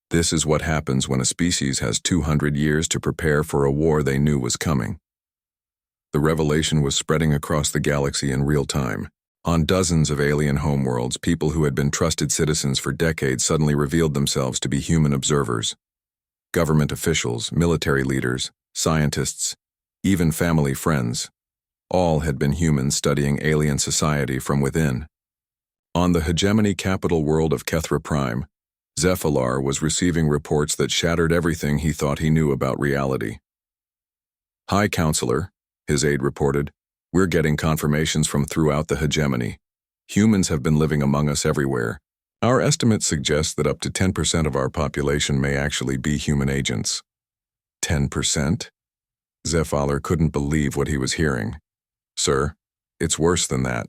Speaker 1: "This is what happens when a species has 200 years to prepare for a war they knew was coming." The revelation was spreading across the galaxy in real time. On dozens of alien homeworlds, people who had been trusted citizens for decades suddenly revealed themselves to be human observers. Government officials, military leaders, scientists, even family friends, all had been humans studying alien society from within. On the hegemony capital world of Kethra Prime, Zephylar was receiving reports that shattered everything he thought he knew about reality. "High Counselor," his aide reported, "we're getting confirmations from throughout the hegemony. Humans have been living among us everywhere. Our estimates suggest that up to 10% of our population may actually be human agents." 10%? Zephylar couldn't believe what he was hearing. "Sir, it's worse than that.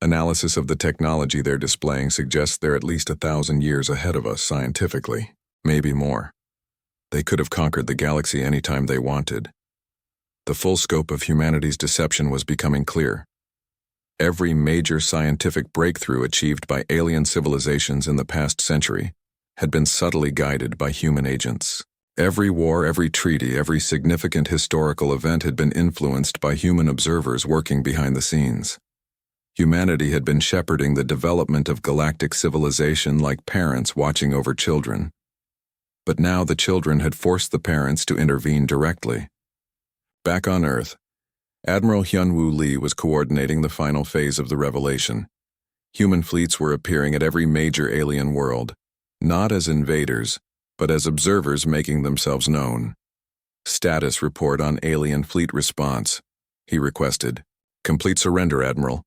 Speaker 1: Analysis of the technology they're displaying suggests they're at least 1,000 years ahead of us scientifically, maybe more. They could have conquered the galaxy anytime they wanted." The full scope of humanity's deception was becoming clear. Every major scientific breakthrough achieved by alien civilizations in the past century had been subtly guided by human agents. Every war, every treaty, every significant historical event had been influenced by human observers working behind the scenes. Humanity had been shepherding the development of galactic civilization like parents watching over children. But now the children had forced the parents to intervene directly. Back on Earth, Admiral Hyun-woo Lee was coordinating the final phase of the revelation. Human fleets were appearing at every major alien world, not as invaders, but as observers making themselves known. "Status report on alien fleet response," he requested. "Complete surrender, Admiral,"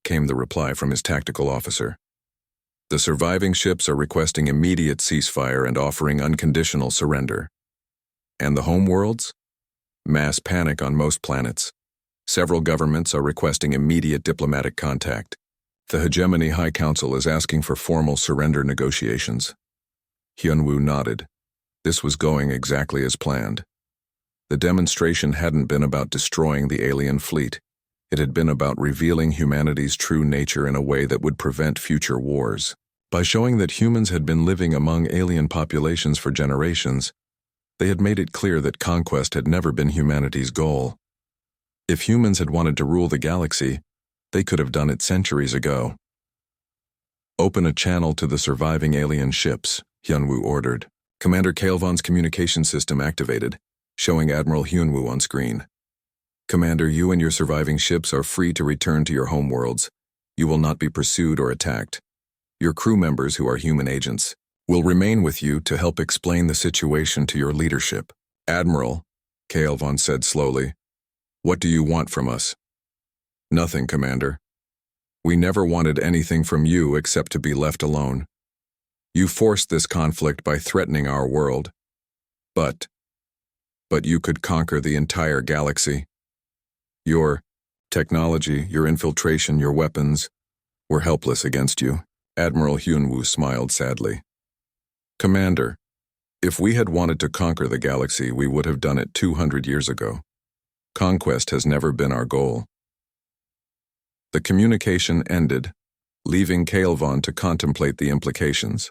Speaker 1: came the reply from his tactical officer. "The surviving ships are requesting immediate ceasefire and offering unconditional surrender." "And the homeworlds?" "Mass panic on most planets. Several governments are requesting immediate diplomatic contact. The Hegemony High Council is asking for formal surrender negotiations." Hyun-woo nodded. This was going exactly as planned. The demonstration hadn't been about destroying the alien fleet. It had been about revealing humanity's true nature in a way that would prevent future wars. By showing that humans had been living among alien populations for generations, they had made it clear that conquest had never been humanity's goal. If humans had wanted to rule the galaxy, they could have done it centuries ago. "Open a channel to the surviving alien ships," Hyun-woo ordered. Commander Kaelvon's communication system activated, showing Admiral Hyun-woo on screen. "Commander, you and your surviving ships are free to return to your homeworlds. You will not be pursued or attacked. Your crew members, who are human agents, will remain with you to help explain the situation to your leadership." "Admiral," Kaelvon said slowly, "what do you want from us?" "Nothing, Commander. We never wanted anything from you except to be left alone. You forced this conflict by threatening our world. But you could conquer the entire galaxy. Your Technology, your infiltration, your weapons, we're helpless against you. Admiral Hyunwoo smiled sadly. Commander, if we had wanted to conquer the galaxy, we would have done it 200 years ago. Conquest has never been our goal. The communication ended, leaving Kael'van to contemplate the implications.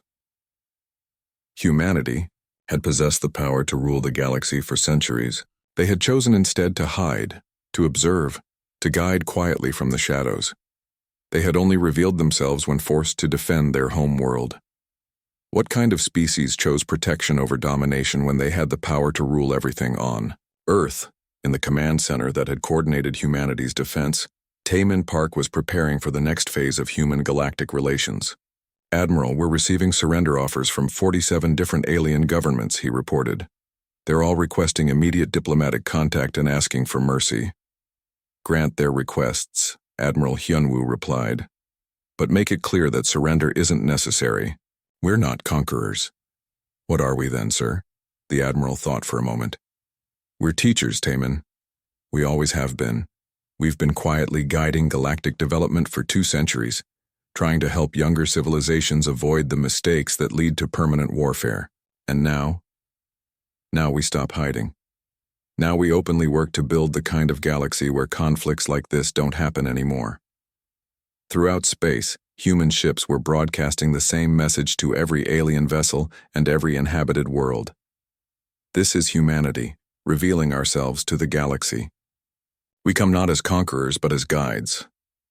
Speaker 1: Humanity had possessed the power to rule the galaxy for centuries. They had chosen instead to hide, to observe, to guide quietly from the shadows. They had only revealed themselves when forced to defend their home world. What kind of species chose protection over domination when they had the power to rule everything on Earth? In the command center that had coordinated humanity's defense, Taemin Park was preparing for the next phase of human-galactic relations. Admiral, we're receiving surrender offers from 47 different alien governments, he reported. They're all requesting immediate diplomatic contact and asking for mercy. Grant their requests, Admiral Hyunwoo replied. But make it clear that surrender isn't necessary. We're not conquerors. What are we then, sir? The Admiral thought for a moment. We're teachers, Taemin. We always have been. We've been quietly guiding galactic development for 2 centuries, trying to help younger civilizations avoid the mistakes that lead to permanent warfare. And now we stop hiding. Now we openly work to build the kind of galaxy where conflicts like this don't happen anymore. Throughout space, human ships were broadcasting the same message to every alien vessel and every inhabited world. This is humanity, revealing ourselves to the galaxy. We come not as conquerors but as guides.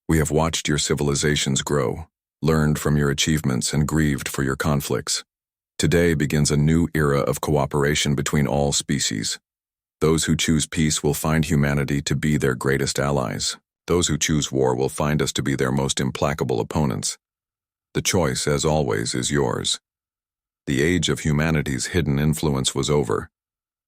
Speaker 1: We have watched your civilizations grow, learned from your achievements, and grieved for your conflicts. Today begins a new era of cooperation between all species. Those who choose peace will find humanity to be their greatest allies. Those who choose war will find us to be their most implacable opponents. The choice, as always, is yours. The age of humanity's hidden influence was over.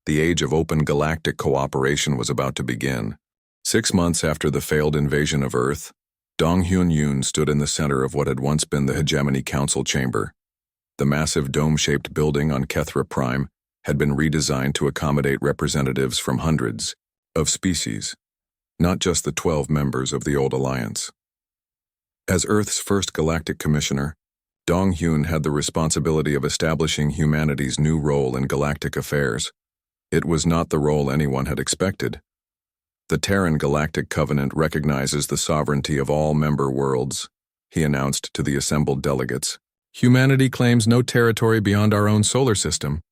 Speaker 1: The age of open galactic cooperation was about to begin. 6 months after the failed invasion of Earth, Dong-Hyun Yoon stood in the center of what had once been the Hegemony Council chamber. The massive dome-shaped building on Kethra Prime had been redesigned to accommodate representatives from hundreds of species, not just the 12 members of the old alliance. As Earth's first galactic commissioner, Dong-Hyun had the responsibility of establishing humanity's new role in galactic affairs. It was not the role anyone had expected. The Terran Galactic Covenant recognizes the sovereignty of all member worlds, he announced to the assembled delegates. Humanity claims no territory beyond our own solar system.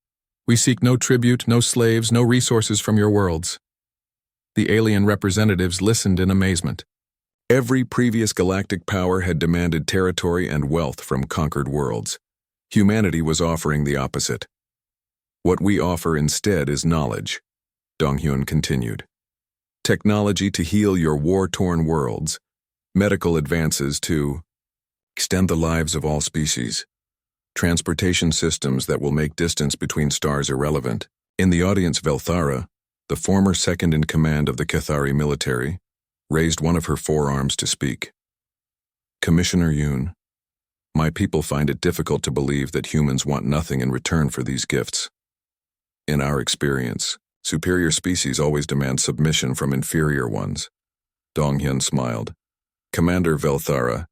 Speaker 1: We seek no tribute, no slaves, no resources from your worlds. The alien representatives listened in amazement. Every previous galactic power had demanded territory and wealth from conquered worlds. Humanity was offering the opposite. What we offer instead is knowledge, Dong-Hyun continued. Technology to heal your war-torn worlds, medical advances to extend the lives of all species, transportation systems that will make distance between stars irrelevant. In the audience, Velthara, the former second-in-command of the Cathari military, raised one of her forearms to speak. Commissioner Yoon, my people find it difficult to believe that humans want nothing in return for these gifts. In our experience, superior species always demand submission from inferior ones. Dong-Hyun smiled. Commander Velthara,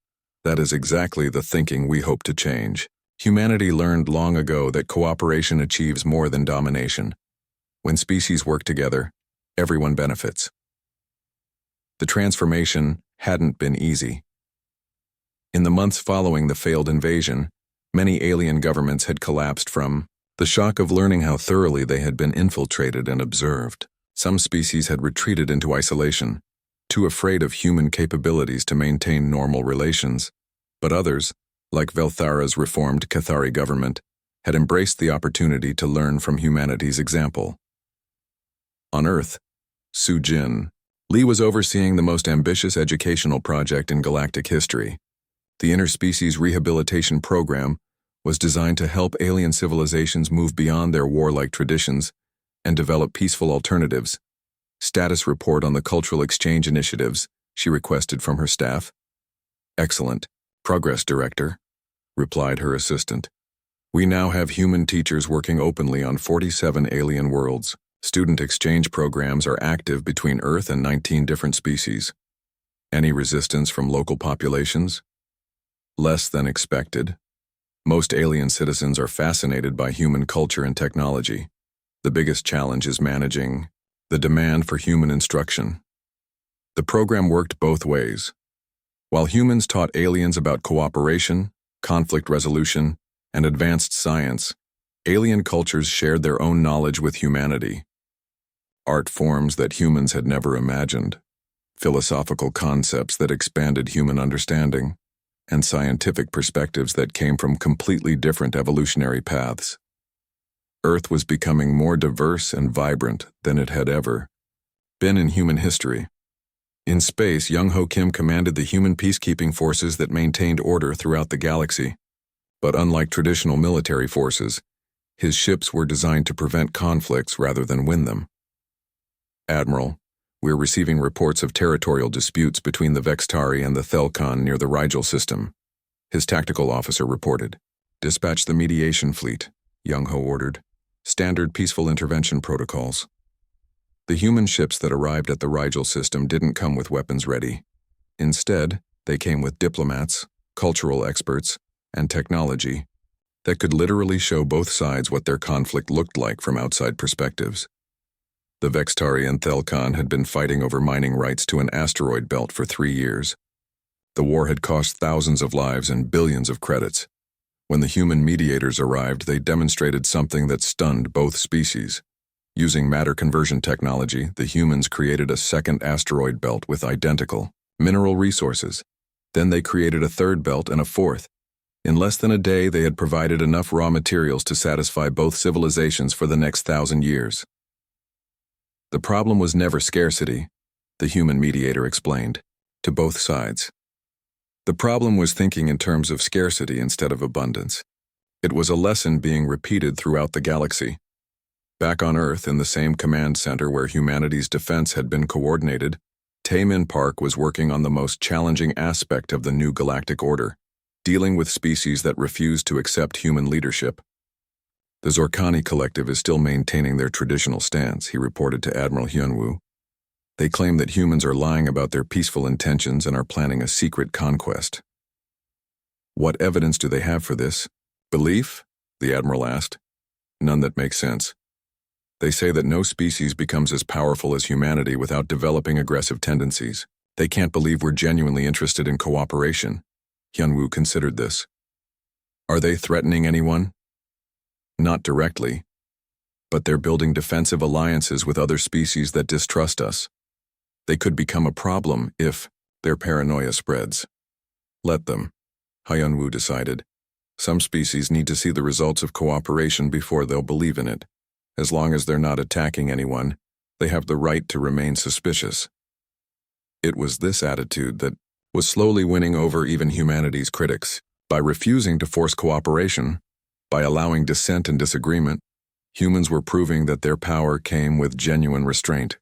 Speaker 1: that is exactly the thinking we hope to change. Humanity learned long ago that cooperation achieves more than domination. When species work together, everyone benefits. The transformation hadn't been easy. In the months following the failed invasion, many alien governments had collapsed from the shock of learning how thoroughly they had been infiltrated and observed. Some species had retreated into isolation, too afraid of human capabilities to maintain normal relations, but others, like Velthara's reformed Cathari government, had embraced the opportunity to learn from humanity's example. On Earth, Su-Jin, Lee was overseeing the most ambitious educational project in galactic history. The Interspecies Rehabilitation Program was designed to help alien civilizations move beyond their warlike traditions and develop peaceful alternatives. Status report on the cultural exchange initiatives, she requested from her staff. Excellent. Progress, Director, replied her assistant. We now have human teachers working openly on 47 alien worlds. Student exchange programs are active between Earth and 19 different species. Any resistance from local populations? Less than expected. Most alien citizens are fascinated by human culture and technology. The biggest challenge is managing the demand for human instruction. The program worked both ways. While humans taught aliens about cooperation, conflict resolution, and advanced science, alien cultures shared their own knowledge with humanity. Art forms that humans had never imagined, philosophical concepts that expanded human understanding, and scientific perspectives that came from completely different evolutionary paths. Earth was becoming more diverse and vibrant than it had ever been in human history. In space, Young Ho Kim commanded the human peacekeeping forces that maintained order throughout the galaxy. But unlike traditional military forces, his ships were designed to prevent conflicts rather than win them. Admiral, we're receiving reports of territorial disputes between the Vextari and the Thelkon near the Rigel system. His tactical officer reported. Dispatch the mediation fleet, Young Ho ordered. Standard peaceful intervention protocols. The human ships that arrived at the Rigel system didn't come with weapons ready. Instead, they came with diplomats, cultural experts, and technology that could literally show both sides what their conflict looked like from outside perspectives. The Vextari and Thelkon had been fighting over mining rights to an asteroid belt for 3 years. The war had cost thousands of lives and billions of credits. When the human mediators arrived, they demonstrated something that stunned both species. Using matter conversion technology, the humans created a second asteroid belt with identical mineral resources. Then they created a third belt and a fourth. In less than a day, they had provided enough raw materials to satisfy both civilizations for the next 1,000 years. The problem was never scarcity, the human mediator explained, to both sides. The problem was thinking in terms of scarcity instead of abundance. It was a lesson being repeated throughout the galaxy. Back on Earth, in the same command center where humanity's defense had been coordinated, Taemin Park was working on the most challenging aspect of the new galactic order, dealing with species that refused to accept human leadership. The Zorkani Collective is still maintaining their traditional stance, he reported to Admiral Hyunwoo. They claim that humans are lying about their peaceful intentions and are planning a secret conquest. What evidence do they have for this? Belief? The Admiral asked. None that makes sense. They say that no species becomes as powerful as humanity without developing aggressive tendencies. They can't believe we're genuinely interested in cooperation. Hyunwoo considered this. Are they threatening anyone? Not directly. But they're building defensive alliances with other species that distrust us. They could become a problem if their paranoia spreads. Let them, Hyunwoo decided. Some species need to see the results of cooperation before they'll believe in it. As long as they're not attacking anyone, they have the right to remain suspicious. It was this attitude that was slowly winning over even humanity's critics. By refusing to force cooperation, by allowing dissent and disagreement, humans were proving that their power came with genuine restraint.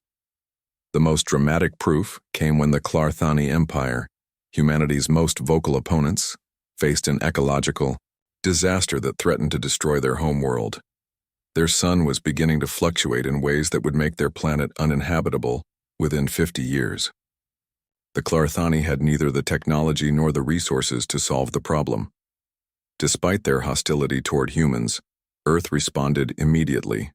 Speaker 1: The most dramatic proof came when the Clarthani Empire, humanity's most vocal opponents, faced an ecological disaster that threatened to destroy their homeworld. Their sun was beginning to fluctuate in ways that would make their planet uninhabitable within 50 years. The Clarthani had neither the technology nor the resources to solve the problem. Despite their hostility toward humans, Earth responded immediately.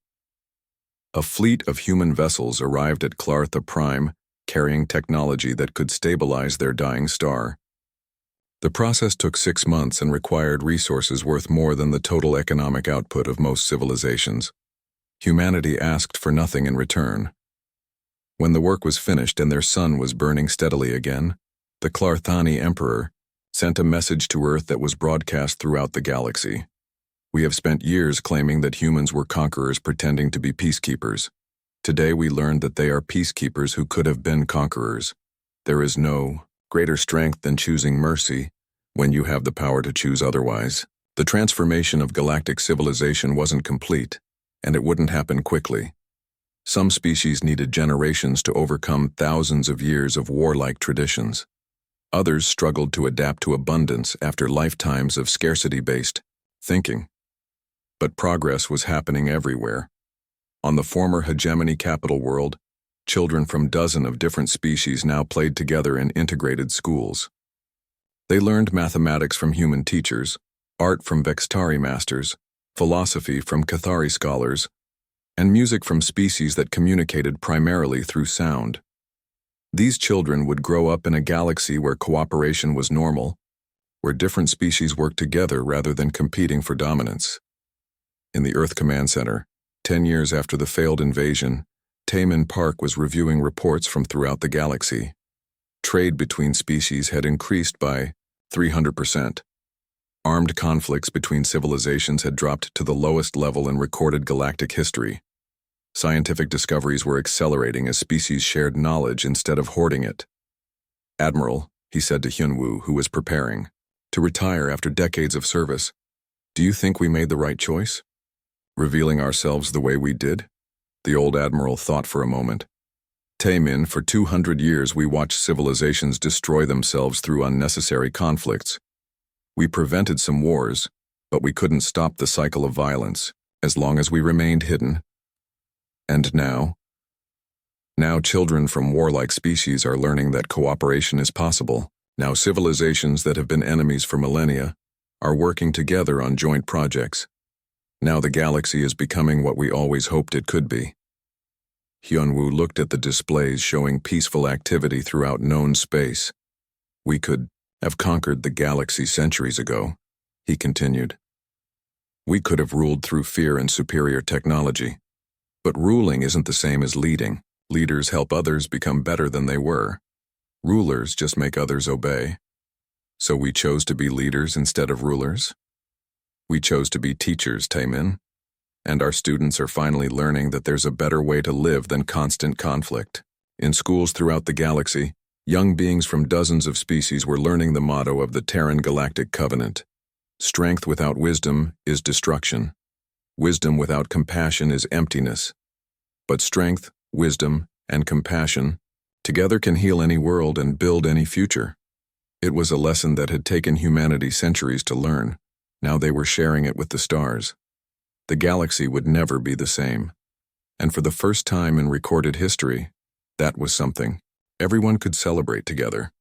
Speaker 1: A fleet of human vessels arrived at Clartha Prime, carrying technology that could stabilize their dying star. The process took 6 months and required resources worth more than the total economic output of most civilizations. Humanity asked for nothing in return. When the work was finished and their sun was burning steadily again, the Clarthani Emperor sent a message to Earth that was broadcast throughout the galaxy. We have spent years claiming that humans were conquerors pretending to be peacekeepers. Today we learned that they are peacekeepers who could have been conquerors. There is no greater strength than choosing mercy when you have the power to choose otherwise. The transformation of galactic civilization wasn't complete, and it wouldn't happen quickly. Some species needed generations to overcome thousands of years of warlike traditions. Others struggled to adapt to abundance after lifetimes of scarcity-based thinking. But progress was happening everywhere. On the former hegemony capital world, Children from dozens of different species now played together in integrated schools. They learned mathematics from human teachers, art from Vextari masters, philosophy from Cathari scholars, and music from species that communicated primarily through sound. These children would grow up in a galaxy where cooperation was normal, where different species worked together rather than competing for dominance. In the Earth Command Center, 10 years after the failed invasion, Taemin Park was reviewing reports from throughout the galaxy. Trade between species had increased by 300%. Armed conflicts between civilizations had dropped to the lowest level in recorded galactic history. Scientific discoveries were accelerating as species shared knowledge instead of hoarding it. "Admiral," he said to Hyunwoo, who was preparing to retire after decades of service, "do you think we made the right choice? Revealing ourselves the way we did?" The old admiral thought for a moment. "Taemin, for 200 years we watched civilizations destroy themselves through unnecessary conflicts. We prevented some wars, but we couldn't stop the cycle of violence, as long as we remained hidden. And now? Now children from warlike species are learning that cooperation is possible. Now civilizations that have been enemies for millennia are working together on joint projects. Now the galaxy is becoming what we always hoped it could be." Hyunwoo looked at the displays showing peaceful activity throughout known space. "We could have conquered the galaxy centuries ago," he continued. "We could have ruled through fear and superior technology. But ruling isn't the same as leading. Leaders help others become better than they were. Rulers just make others obey. So we chose to be leaders instead of rulers. We chose to be teachers, Taemin. And our students are finally learning that there's a better way to live than constant conflict." In schools throughout the galaxy, young beings from dozens of species were learning the motto of the Terran Galactic Covenant. "Strength without wisdom is destruction. Wisdom without compassion is emptiness. But strength, wisdom, and compassion together can heal any world and build any future." It was a lesson that had taken humanity centuries to learn. Now they were sharing it with the stars. The galaxy would never be the same. And for the first time in recorded history, that was something everyone could celebrate together.